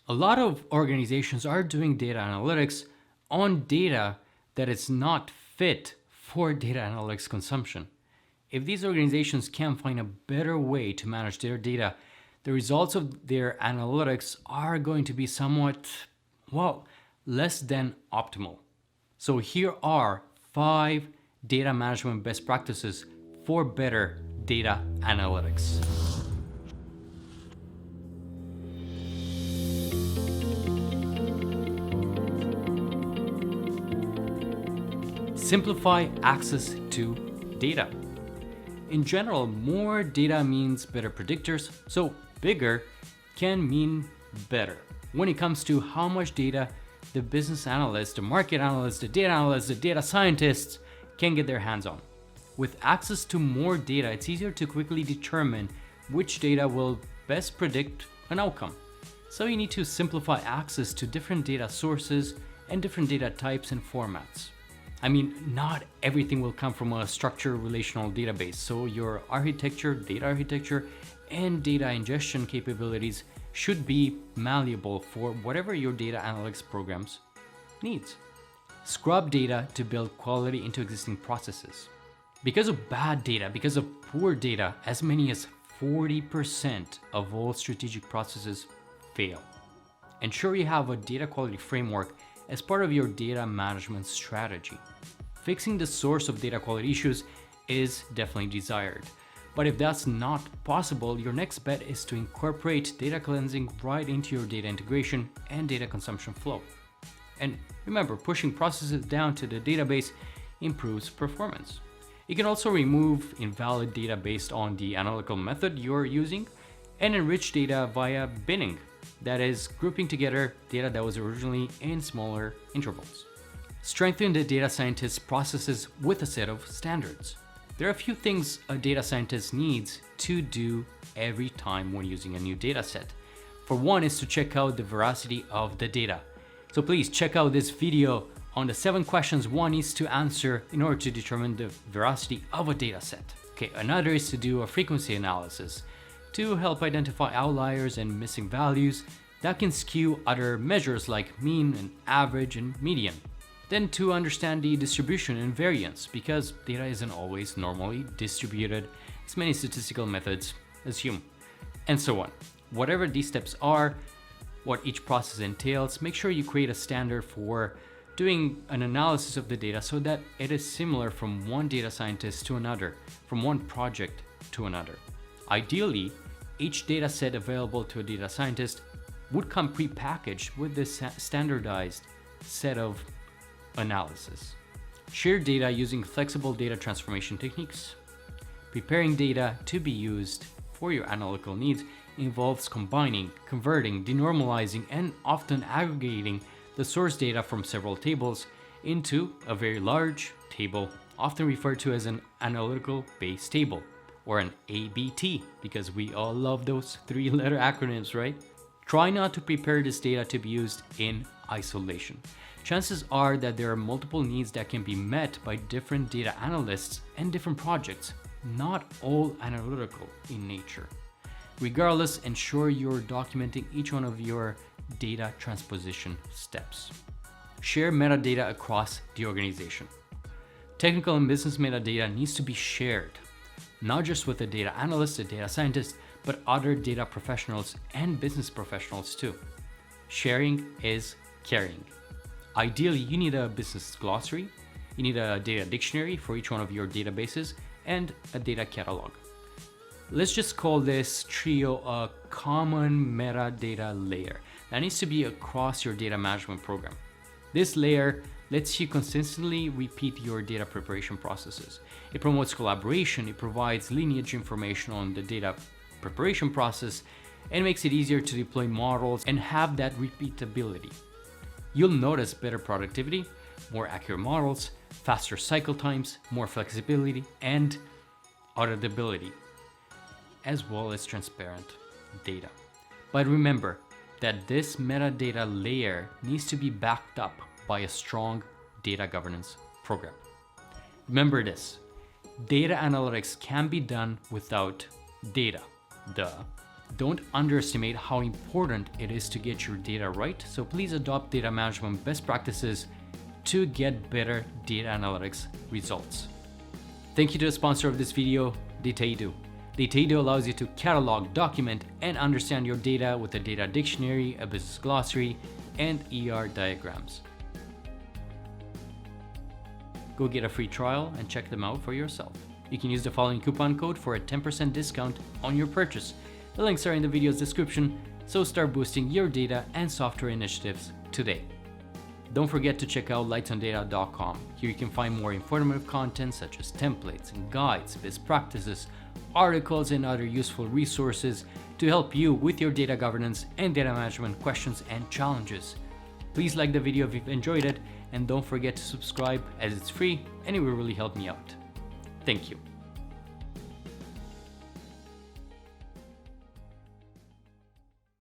A lot of organizations are doing data analytics on data that is not fit for data analytics consumption. If these organizations can find a better way to manage their data, the results of their analytics are going to be somewhat, well, less than optimal. So here are 5 data management best practices for better data analytics. Simplify access to data. In general, more data means better predictors, so bigger can mean better. When it comes to how much data the business analyst, the market analyst, the data analyst, the data scientists can get their hands on. With access to more data, it's easier to quickly determine which data will best predict an outcome. So you need to simplify access to different data sources and different data types and formats. I mean, not everything will come from a structured relational database, so your architecture, data architecture, and data ingestion capabilities should be malleable for whatever your data analytics programs needs. Scrub data to build quality into existing processes. Because of bad data, because of poor data, as many as 40% of all strategic processes fail. Ensure you have a data quality framework as part of your data management strategy. Fixing the source of data quality issues is definitely desired. But if that's not possible, your next bet is to incorporate data cleansing right into your data integration and data consumption flow. And remember, pushing processes down to the database improves performance. You can also remove invalid data based on the analytical method you're using and enrich data via binning. That is, grouping together data that was originally in smaller intervals. Strengthen the data scientist's processes with a set of standards. There are a few things a data scientist needs to do every time when using a new data set. For one is to check out the veracity of the data. So please check out this video on the 7 questions one needs to answer in order to determine the veracity of a data set. Okay, another is to do a frequency analysis to help identify outliers and missing values that can skew other measures like mean and average and median. Then to understand the distribution and variance, because data isn't always normally distributed as many statistical methods assume, and so on. Whatever these steps are, what each process entails, make sure you create a standard for doing an analysis of the data so that it is similar from one data scientist to another, from one project to another. Ideally, each data set available to a data scientist would come pre-packaged with this standardized set of analysis. Share data using flexible data transformation techniques. Preparing data to be used for your analytical needs involves combining, converting, denormalizing, and often aggregating the source data from several tables into a very large table, often referred to as an analytical base table, or an ABT, because we all love those 3-letter acronyms, right? Try not to prepare this data to be used in isolation. Chances are that there are multiple needs that can be met by different data analysts and different projects, not all analytical in nature. Regardless, ensure you're documenting each one of your data transposition steps. Share metadata across the organization. Technical and business metadata needs to be shared, not just with the data analyst, the data scientist, but other data professionals and business professionals too. Sharing is caring. Ideally, you need a business glossary, you need a data dictionary for each one of your databases, and a data catalog. Let's just call this trio a common metadata layer that needs to be across your data management program. This layer lets you consistently repeat your data preparation processes. It promotes collaboration, it provides lineage information on the data preparation process, and makes it easier to deploy models and have that repeatability. You'll notice better productivity, more accurate models, faster cycle times, more flexibility, and auditability, as well as transparent data. But remember that this metadata layer needs to be backed up by a strong data governance program. Remember this, data analytics can be done without data, duh. Don't underestimate how important it is to get your data right, so please adopt data management best practices to get better data analytics results. Thank you to the sponsor of this video, Dataedo. Dataedo allows you to catalog, document, and understand your data with a data dictionary, a business glossary, and ER diagrams. Go get a free trial and check them out for yourself. You can use the following coupon code for a 10% discount on your purchase. The links are in the video's description, so start boosting your data and software initiatives today. Don't forget to check out LightsOnData.com. Here you can find more informative content such as templates and guides, best practices, articles, and other useful resources to help you with your data governance and data management questions and challenges. Please like the video if you've enjoyed it, and don't forget to subscribe as it's free and it will really help me out. Thank you.